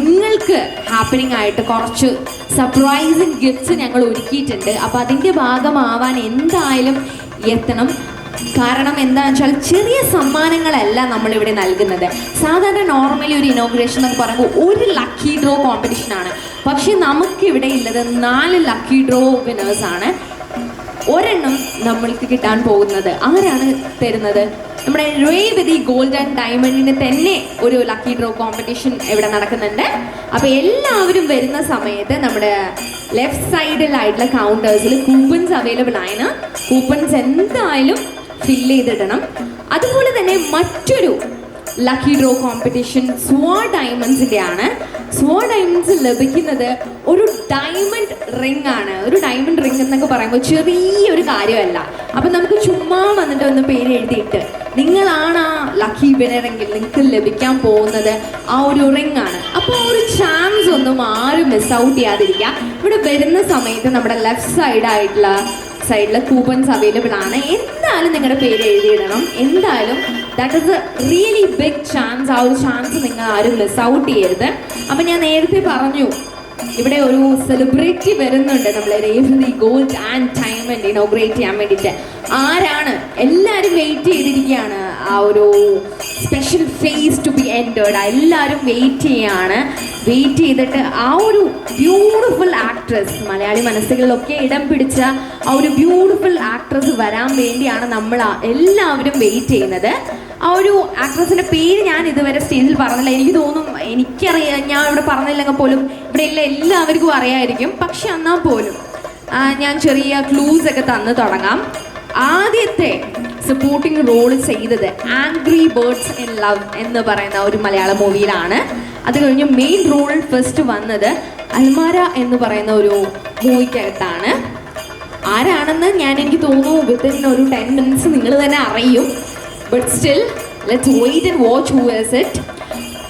നിങ്ങൾക്ക് ഹാപ്പനിങ് ആയിട്ട് കുറച്ച് സർപ്രൈസിങ് ഗിഫ്റ്റ്സ് ഞങ്ങൾ ഒരുക്കിയിട്ടുണ്ട്. അപ്പോൾ അതിൻ്റെ ഭാഗമാവാൻ എന്തായാലും എത്തണം. കാരണം എന്താണെന്ന് വെച്ചാൽ ചെറിയ സമ്മാനങ്ങളല്ല നമ്മളിവിടെ നൽകുന്നത്. സാധാരണ നോർമലി ഒരു ഇനോഗ്രേഷൻ എന്ന് പറയുമ്പോൾ ഒരു ലക്കി ഡ്രോ കോമ്പറ്റീഷനാണ്. പക്ഷേ നമുക്കിവിടെ ഉള്ളത് 4 ലക്കി ഡ്രോ വിന്നേഴ്സാണ്. ഒരെണ്ണം നമ്മൾക്ക് കിട്ടാൻ പോകുന്നത് ആരാണ് തരുന്നത്? നമ്മുടെ രേവതി ഗോൾഡ് ആൻഡ് ഡയമണ്ടിന് തന്നെ ഒരു ലക്കി ഡ്രോ കോമ്പറ്റീഷൻ ഇവിടെ നടക്കുന്നുണ്ട്. അപ്പോൾ എല്ലാവരും വരുന്ന സമയത്ത് നമ്മുടെ ലെഫ്റ്റ് സൈഡിലായിട്ടുള്ള കൗണ്ടേഴ്സിൽ കൂപ്പൺസ് അവൈലബിൾ ആണ്. കൂപ്പൺസ് എന്തായാലും ഫില്ല് ചെയ്തിടണം. അതുപോലെ തന്നെ മറ്റൊരു ലക്കി ഡ്രോ കോമ്പറ്റീഷൻ സ്വാ ഡയമണ്ട്സിൻ്റെ ആണ്. സ്വാ ഡയമണ്ട്സ് ലഭിക്കുന്നത് ഒരു ഡയമണ്ട് റിംഗ് ആണ്. ഒരു ഡയമണ്ട് റിംഗ് എന്നൊക്കെ പറയുമ്പോൾ ചെറിയൊരു കാര്യമല്ല. അപ്പം നമുക്ക് ചുമ്മാ വന്നിട്ട് ഒന്ന് പേര് എഴുതിയിട്ട് നിങ്ങളാണ് ആ ലക്കി വിനറെങ്കിൽ നിങ്ങൾക്ക് ലഭിക്കാൻ പോകുന്നത് ആ ഒരു റിംഗ് ആണ്. അപ്പോൾ ആ ഒരു ചാൻസ് ഒന്നും ആരും മിസ് ഔട്ട് ചെയ്യാതിരിക്കുക. ഇവിടെ വരുന്ന സമയത്ത് നമ്മുടെ ലെഫ്റ്റ് സൈഡിൽ കൂപ്പൺസ് അവൈലബിൾ ആണ്. എന്തായാലും നിങ്ങളുടെ പേര് എഴുതിയിടണം. എന്തായാലും that is a really big chance. ആ ഒരു ചാൻസ് നിങ്ങൾ ആരും മിസ് ഔട്ട് ചെയ്യരുത്. അപ്പം ഞാൻ നേരത്തെ പറഞ്ഞു ഇവിടെ ഒരു സെലിബ്രിറ്റി വരുന്നുണ്ട് നമ്മളെ Revathi gold and diamond inaugurate ചെയ്യാൻ വേണ്ടിയിട്ട്. ആരാണ്? എല്ലാവരും വെയിറ്റ് ചെയ്തിരിക്കുകയാണ്. ആ ഒരു special face to be entered എല്ലാവരും വെയിറ്റ് ചെയ്യാണ്. വെയിറ്റ് ചെയ്തിട്ട് ആ ഒരു ബ്യൂട്ടിഫുൾ ആക്ട്രസ്, മലയാളി മനസ്സുകളിലൊക്കെ ഇടം പിടിച്ച ആ ഒരു ബ്യൂട്ടിഫുൾ ആക്ട്രസ് വരാൻ വേണ്ടിയാണ് നമ്മൾ എല്ലാവരും വെയിറ്റ് ചെയ്യുന്നത്. ആ ഒരു ആക്ട്രസിൻ്റെ പേര് ഞാൻ ഇതുവരെ സ്റ്റേജിൽ പറഞ്ഞില്ല. എനിക്ക് തോന്നും എനിക്കറിയാം, ഞാൻ ഇവിടെ പറഞ്ഞില്ലെങ്കിൽ പോലും ഇവിടെ എല്ലാവർക്കും അറിയാമായിരിക്കും. പക്ഷെ എന്നാൽ പോലും ഞാൻ ചെറിയ ക്ലൂസ് ഒക്കെ തന്ന് തുടങ്ങാം. ആദ്യത്തെ സപ്പോർട്ടിംഗ് റോൾ ചെയ്തത് ആംഗ്രി ബേർഡ്സ് ഇൻ ലവ് എന്ന് പറയുന്ന ഒരു മലയാള മൂവിയിലാണ്. അത് കഴിഞ്ഞ് മെയിൻ റോൾ ഫസ്റ്റ് വന്നത് അൽമാര എന്ന് പറയുന്ന ഒരു മൂവിക്കകത്താണ്. ആരാണെന്ന് എനിക്ക് തോന്നുന്നു വിത്തിൻ ഒരു 10 minutes നിങ്ങൾ തന്നെ അറിയും. But still let's wait and watch who is it.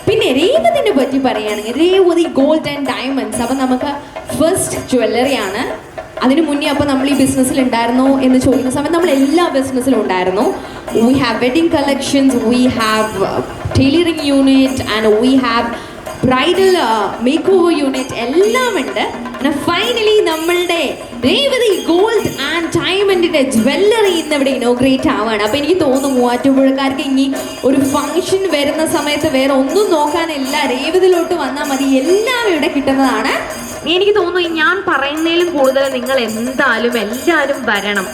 പിന്നെ രേവതിനെ പറ്റി പറയുകയാണെങ്കിൽ രേവതി ഗോൾഡ് ആൻഡ് ഡയമണ്ട്സ്. അപ്പം നമുക്ക് ഫസ്റ്റ് ജ്വല്ലറിയാണ്. അതിനു മുന്നേ അപ്പോൾ നമ്മൾ ഈ ബിസിനസ്സിൽ ഉണ്ടായിരുന്നോ എന്ന് ചോദിക്കുന്ന സമയത്ത് നമ്മൾ എല്ലാ ബിസിനസ്സിലും ഉണ്ടായിരുന്നു. We have wedding collections, we have tailoring unit and we have bridal make over unit എല്ലാം ഉണ്ട്. ഫൈനലി നമ്മളുടെ രേവതി ഗോൾഡ് ആൻഡ് ഡയമണ്ടിൻ്റെ ജ്വല്ലറി ഇന്ന് ഇവിടെ ഇനോഗ്രേറ്റ് ആവുകയാണ്. അപ്പോൾ എനിക്ക് തോന്നുന്നു മൂവാറ്റുപുഴക്കാർക്ക് ഇനി ഒരു ഫംഗ്ഷൻ വരുന്ന സമയത്ത് വേറെ ഒന്നും നോക്കാനില്ല, രേവതിയിലോട്ട് വന്നാൽ മതി, എല്ലാം ഇവിടെ കിട്ടുന്നതാണ്. എനിക്ക് തോന്നുന്നു ഞാൻ പറയുന്നതിലും കൂടുതൽ നിങ്ങൾ എന്തായാലും എല്ലാവരും വരണം,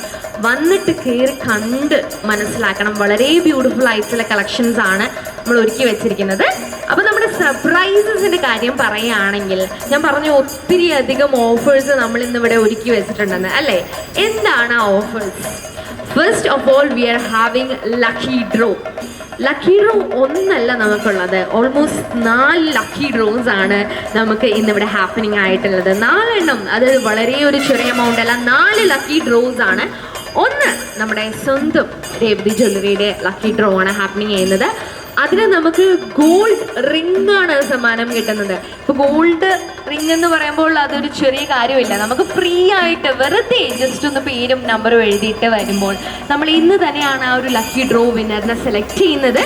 വന്നിട്ട് കയറി കണ്ട് മനസ്സിലാക്കണം. വളരെ ബ്യൂട്ടിഫുൾ ആയിട്ടുള്ള കളക്ഷൻസ് ആണ് നമ്മൾ ഒരുക്കി വെച്ചിരിക്കുന്നത്. അപ്പോൾ നമ്മുടെ സർപ്രൈസസിൻ്റെ കാര്യം പറയുകയാണെങ്കിൽ ഞാൻ പറഞ്ഞു ഒത്തിരി അധികം ഓഫേഴ്സ് നമ്മൾ ഇന്നിവിടെ ഒരുക്കി വെച്ചിട്ടുണ്ടെന്ന് അല്ലേ. എന്താണ് ആ offers? First of all we are having lucky draw. Lucky draw ഒന്നല്ല നമുക്കുള്ളത്, ഓൾമോസ്റ്റ് 4 ലക്കി ഡ്രോസ് ആണ് നമുക്ക് ഇന്നിവിടെ ഹാപ്പനിങ് ആയിട്ടുള്ളത്. 4 എണ്ണം, അത് വളരെ ഒരു ചെറിയ എമൗണ്ട് അല്ല, 4 ലക്കി ഡ്രോസ് ആണ്. ഒന്ന് നമ്മുടെ സ്വന്തം രേവതി ജ്വല്ലറിയുടെ ലക്കി ഡ്രോ ആണ് ഹാപ്പനിങ് ചെയ്യുന്നത്. അതിന് നമുക്ക് ഗോൾഡ് റിംഗ് ആണ് സമ്മാനം കിട്ടുന്നത്. ഇപ്പോൾ ഗോൾഡ് റിംഗ് എന്ന് പറയുമ്പോൾ അതൊരു ചെറിയ കാര്യമില്ല. നമുക്ക് ഫ്രീ ആയിട്ട് വെറുതെ ജസ്റ്റ് ഒന്ന് പേരും നമ്പറും എഴുതിയിട്ട് വരുമ്പോൾ നമ്മൾ ഇന്ന് തന്നെയാണ് ആ ഒരു ലക്കി ഡ്രോ വിന്നറിനെ സെലക്ട് ചെയ്യുന്നത്.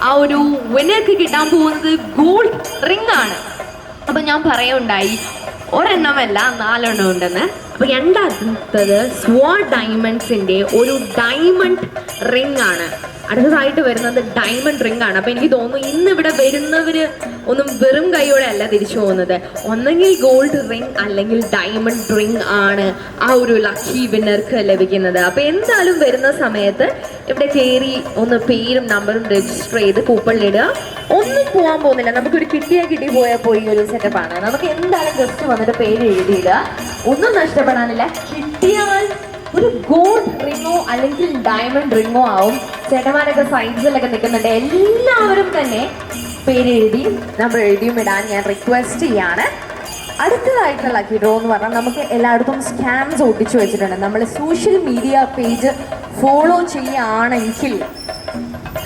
ആ ഒരു വിന്നർക്ക് കിട്ടാൻ പോകുന്നത് ഗോൾഡ് റിംഗ് ആണ്. അപ്പം ഞാൻ പറയുണ്ടായി ഒരെണ്ണമല്ല 4 എണ്ണം ഉണ്ടെന്ന്. അപ്പോൾ രണ്ടാമത്തത് സ്വാ ഡയമണ്ട്സിൻ്റെ ഒരു ഡയമണ്ട് റിംഗ് ആണ്. അടുത്തതായിട്ട് വരുന്നത് ഡയമണ്ട് റിംഗ് ആണ്. അപ്പോൾ എനിക്ക് തോന്നുന്നു ഇന്നിവിടെ വരുന്നവർ ഒന്നും വെറും കൈയോടെ അല്ല തിരിച്ചു പോകുന്നത്. ഒന്നെങ്കിൽ ഗോൾഡ് റിംഗ് അല്ലെങ്കിൽ ഡയമണ്ട് റിംഗ് ആണ് ആ ഒരു ലക്കി വിന്നർക്ക് ലഭിക്കുന്നത്. അപ്പോൾ എന്തായാലും വരുന്ന സമയത്ത് ഇവിടെ കയറി ഒന്ന് പേരും നമ്പറും രജിസ്റ്റർ ചെയ്ത് കൂപ്പണിലിടുക. ഒന്നും പോകാൻ പോകുന്നില്ല, നമുക്കൊരു കിട്ടി പോയാൽ പോയി ഒരു സെറ്റപ്പാണ്. നമുക്ക് എന്തായാലും ജസ്റ്റ് വന്നിട്ട് പേര് എഴുതിയിടുക, ഒന്നും നഷ്ടപ്പെടാനില്ല. കിട്ടിയാൽ ഒരു ഗോൾഡ് റിങ്ങോ അല്ലെങ്കിൽ ഡയമണ്ട് റിങ്ങോ ആവും. ചേട്ടന്മാരൊക്കെ സൈഡ്സിലൊക്കെ നിൽക്കുന്നുണ്ട്, എല്ലാവരും തന്നെ പേര് എഴുതി നമ്പർ എഴുതിയും ഇടാൻ ഞാൻ റിക്വസ്റ്റ് ചെയ്യാണ്. അടുത്തതായിട്ടുള്ള ലക്കി ഡ്രോ എന്ന് പറഞ്ഞാൽ നമുക്ക് എല്ലായിടത്തും സ്കാംസ് ഒട്ടിച്ചു വെച്ചിട്ടുണ്ട്. നമ്മൾ സോഷ്യൽ മീഡിയ പേജ് ഫോളോ ചെയ്യുകയാണെങ്കിൽ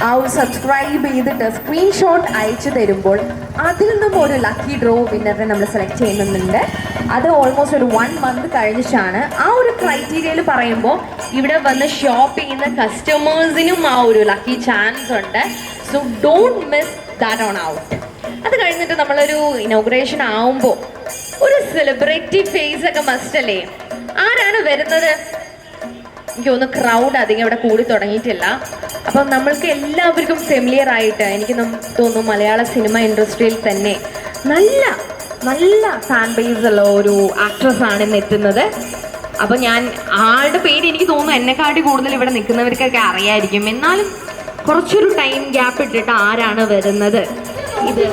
ആ ഒരു സബ്സ്ക്രൈബ് ചെയ്തിട്ട് സ്ക്രീൻഷോട്ട് അയച്ചു തരുമ്പോൾ അതിൽ നിന്നും ഒരു ലക്കി ഡ്രോ വിന്നറിനെ നമ്മൾ സെലക്ട് ചെയ്യുന്നുണ്ട്. അത് ഓൾമോസ്റ്റ് ഒരു 1 month കഴിഞ്ഞിട്ടാണ്. ആ ഒരു ക്രൈറ്റീരിയയിൽ പറയുമ്പോൾ ഇവിടെ വന്ന് ഷോപ്പ് ചെയ്യുന്ന കസ്റ്റമേഴ്സിനും ആ ഒരു ലക്കി ചാൻസ് ഉണ്ട്. So don't miss that on out. അത് കഴിഞ്ഞിട്ട് നമ്മളൊരു ഇനോഗ്രേഷൻ ആവുമ്പോൾ ഒരു സെലിബ്രിറ്റി ഫേസ് ഒക്കെ മസ്റ്റ് അല്ലേ? ആരാണ് വരുന്നത്? എനിക്ക് തോന്നുന്നു ക്രൗഡ് അധികം ഇവിടെ കൂടി തുടങ്ങിയിട്ടില്ല. അപ്പം നമ്മൾക്ക് എല്ലാവർക്കും ഫെമിലിയർ ആയിട്ട് എനിക്ക് തോന്നുന്നു മലയാള സിനിമ ഇൻഡസ്ട്രിയിൽ തന്നെ നല്ല നല്ല ഫാൻ ബേസ് ഉള്ള ഒരു ആക്ട്രസ് ആണ് ഇന്ന് എത്തുന്നത്. അപ്പം ഞാൻ ആളുടെ പേര് എനിക്ക് തോന്നുന്നു എന്നെക്കാട്ടി കൂടുതൽ ഇവിടെ നിൽക്കുന്നവർക്കൊക്കെ അറിയായിരിക്കും. എന്നാലും കുറച്ചൊരു ടൈം ഗ്യാപ്പ് ഇട്ടിട്ട് ആരാണ് വരുന്നത്? ഇത്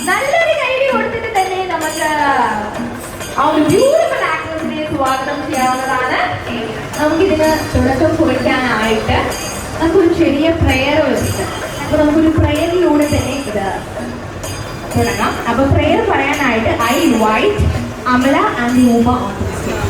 നല്ലൊരു കൈഡി കൊടുത്തിട്ട് തന്നെ നമുക്ക് ആ ഒരു ബ്യൂട്ടിഫുൾ ആക്ട്രസിനെ സ്വാഗതം ചെയ്യാവുന്നതാണ്. നമുക്കിതിന് തുടക്കം കുറിക്കാനായിട്ട് നമുക്കൊരു ചെറിയ പ്രെയർ വെച്ചിട്ട് അപ്പൊ നമുക്കൊരു പ്രെയറിലൂടെ തന്നെ ഇത് തുടങ്ങാം. അപ്പൊ പ്രെയർ പറയാനായിട്ട് ഐ ഇൻവൈറ്റ് അമല ആൻഡ് രൂപ ഓൺ ദി സ്റ്റേജ്.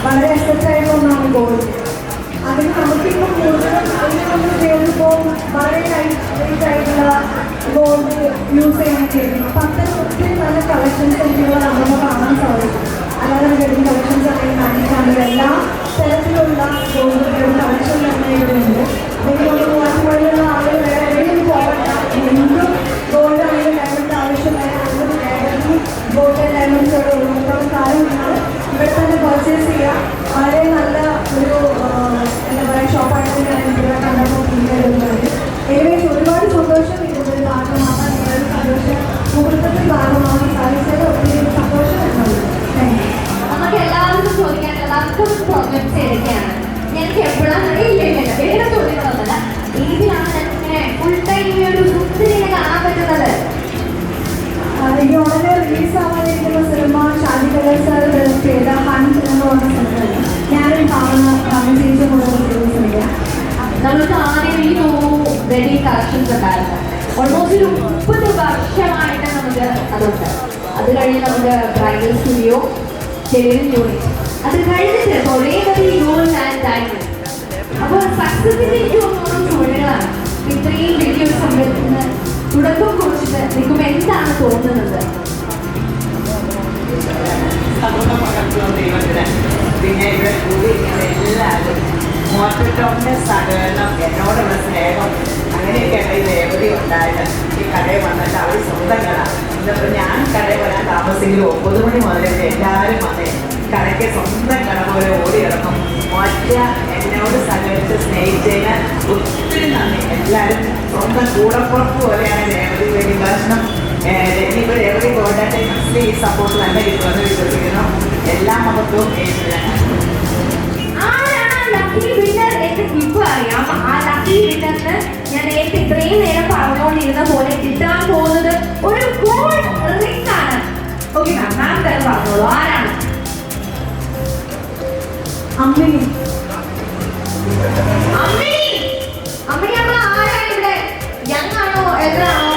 വളരെ എക്സെപ്റ്റ് ആയിട്ടുള്ള ഒന്നാണ് ഗോൾഡ്. അതിന് നമുക്കിപ്പോൾ കൂടുതലും അതിനൊന്ന് ചെയ്യുമ്പോൾ വളരെ ലൈറ്റ് ആയിട്ടുള്ള ഗോൾഡ് യൂസ് ചെയ്യാൻ കഴിയും. അപ്പം അത്തരം ഒത്തിരി നല്ല കളക്ഷൻസ് എനിക്കുള്ള നമുക്ക് കാണാൻ സാധിക്കും. അല്ലാതെ വെഡിങ് കളക്ഷൻസ് അല്ലെങ്കിൽ മാനിക്കാണ്ട് എല്ലാ തരത്തിലുള്ള ഗോൾഡ് കളക്ഷൻ തന്നെ ഇവിടെയുണ്ട്. അതുകൊണ്ട് മൂവാറ്റുപുഴയിലുള്ള ആളുകൾ വേറെ എവിടെയും പോകണ്ട, എന്തും ഗോൾഡ് ആണെങ്കിൽ ഡയമണ്ട് ആവശ്യമായ ഗോൾഡ് ഡയമണ്ട്സുകൾ ഉള്ളിടത്തോളം കാലം നിങ്ങൾ ഇവിടെ തന്നെ പർച്ചേസ് ചെയ്യുക. വളരെ നല്ല ഒരു എന്താ പറയുക ഷോപ്പായിട്ട് ഞാൻ ഇവിടെ കണ്ടപ്പോൾ ഫീൽ ചെയ്യുന്നുണ്ട്. എനിവേസ് ഒരുപാട് സന്തോഷം. ഇതിൻ്റെ ഭാഗമാകാൻ നിങ്ങളുടെ സന്തോഷം മുഹൂർത്തത്തിൽ ഭാഗമാകാൻ സാധിച്ചത് ഒത്തിരി സന്തോഷം എന്നുള്ളത്. Thank you. നമുക്ക് എല്ലാവർക്കും ചോദിക്കാനുള്ള പ്രോബ്ലംസ് ഏതൊക്കെയാണ്? ഞങ്ങൾക്ക് എപ്പോഴാണ് ഇല്ല വേറെ ചോദ്യങ്ങളൊന്നുമല്ല. ഏതിലാണ് ഞങ്ങൾക്ക് ഫുൾ ടൈം ഈ ഒരു സുന്ദരിയെ കാണാൻ പറ്റുന്നത്? ഈ ഉടനെ റിലീസാവാനിരിക്കുന്ന സിനിമ ഷാജി കലർ സാർ ചെയ്ത ഹണ്ട് എന്ന് പറഞ്ഞ സിനിമയാണ്. ഞാനും ചേച്ചി സിനിമ. നമുക്ക് ആദ്യം ഈ വെഡിങ് കളക്ഷൻസ് ഉണ്ടായിരുന്നു. ഓൾമോസ്റ്റ് ഒരു 30 വർഷമായിട്ട് നമുക്ക് അതുണ്ട്. അത് കഴിഞ്ഞ് നമുക്ക് ബ്രൈഡൽ സ്റ്റുഡിയോ, ടെലിവിഷൻ യൂണിറ്റ്, അത് കഴിഞ്ഞിട്ട് കുറേ ഗോൾഡ് ആൻഡ് ഡയമണ്ട്. അപ്പോൾ സക്സസിന്റെ ഏറ്റവും ഓരോ ചുവടുകളാണ്. ഇത്രയും വലിയൊരു സംരംഭത്തിന് തുടക്കം കുറിച്ചിട്ട് നിൽക്കുമ്പോൾ എന്താണ് തോന്നുന്നത്? പിന്നെ ഇവിടെ കൂടി എല്ലാവരും മോറ്റോന്റെ സഹകരണം, എന്നോടുള്ള സ്നേഹം, അങ്ങനെയൊക്കെയാണ് ഈ ദേവതി ഉണ്ടായത്. ഈ കടയിൽ വന്നിട്ട് അവർ സ്വന്തം കട. ഇന്നിപ്പോൾ ഞാൻ കടയിൽ വരാൻ താമസിയെങ്കിലും 9 മണി മുതൽ എല്ലാവരും വന്നേ കടയ്ക്ക് സ്വന്തം കട പോലെ ഓടി ഇറങ്ങും. ഒറ്റ എന്നോട് സഹകരിച്ച് സ്നേഹിച്ചതിന് ഒത്തിരി നന്ദി. എല്ലാവരും സ്വന്തം കൂടപ്പുറപ്പ് പോലെയാണ് രേവതി വേദി ഭക്ഷണം. ഇനിയിപ്പോൾ രേവതി ഗോൾഡ് ഈ സപ്പോർട്ട് തന്നെ കിട്ടുമെന്ന് വിശ്വസിക്കുന്നു. എല്ലാ മഹത്വവും ഏറ്റിലാണ്. അറിയാം ആ ലക്കി വിന്നറിന് ഞാൻ നേരത്തെ ഇത്രയും നേരം പറഞ്ഞുകൊണ്ടിരുന്ന പോലെ കിട്ടാൻ പോകുന്നത് ഒരു ഗോൾഡ് റിംഗ് ആണ്. ഓക്കെ മാം, മാം തന്നെ പറഞ്ഞോളൂ, ആരാണ്? അമ്മിണി. അമ്മിണി അമ്മിണി അമ്മ ആരാണ് ഇവിടെ? യങ് ആണോ എത്രയാണോ?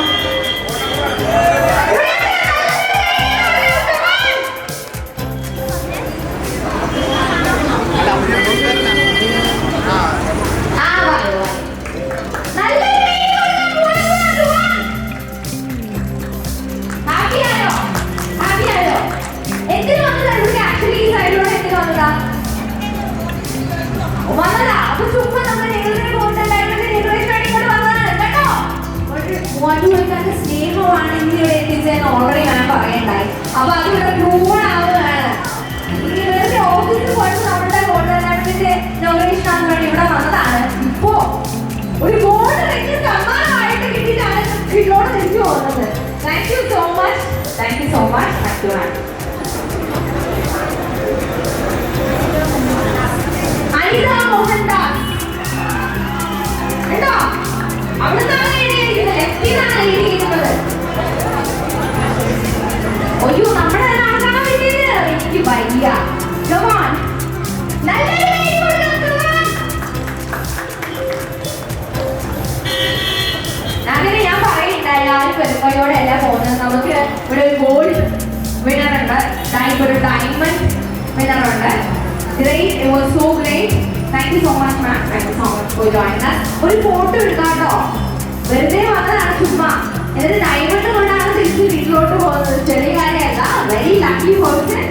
സ്നേഹമാണ് ഇന്ത്യയുടെ എത്തിച്ചതെന്ന് ഓൾറെഡി ഞാൻ പറയണ്ടായി. അപ്പൊ അതിവിടെ പ്രൂവൺ ആവുകയാണ്. വെറുതെ ഓഫീസിൽ പോയിട്ട് നമ്മുടെ ഗോൾഡ് ഡയമണ്ടിന്റെ ഇനോഗ്രേഷൻ ആകാൻ വേണ്ടി ഇവിടെ വന്നതാണ്. ഇപ്പോ ഒരു ഗോൾഡ് റിംഗ് സമ്മാനമായിട്ട് കിട്ടിയിട്ടാണ് വീട്ടിലോട് തിരിച്ചു പോകുന്നത്. Thank you so much. Thank you so much. Thank you ma'am. Anitha Mohandas കേട്ടോ, അവിടുന്നാണ് എഴുതിയിരിക്കുന്നത്, ലെഫ്റ്റിലാണ് എഴുതിയിരിക്കുന്നത്. അയ്യോ, നമ്മുടെ ആൾക്കാണ് എഴുതിയത്. എനിക്ക് വയ്യ. Come on. നല്ലൊരു കൈ കൊടുക്കണം. അങ്ങനെ ഞാൻ പറയണ്ടായി ആരും പെരുമയോടെയല്ല പോകുന്നത്. നമുക്ക് ഇവിടെ ഒരു ഗോൾഡ് വിന്നറുണ്ട്, ഒരു diamond വിന്നറുണ്ട്. Great, it was so great. Thank you so much, ma'am. Thank you so much for joining us. ഒരു ഫോട്ടോ എടുക്കാട്ടോ, വെറുതെ വന്നതാണ് ചുമ്മാ. എന്നിട്ട് ഡയമണ്ട് കൊണ്ടാണ് തിരിച്ച് വീട്ടിലോട്ട് പോകുന്നത്. ചെറിയ കാര്യമല്ല. Very lucky person.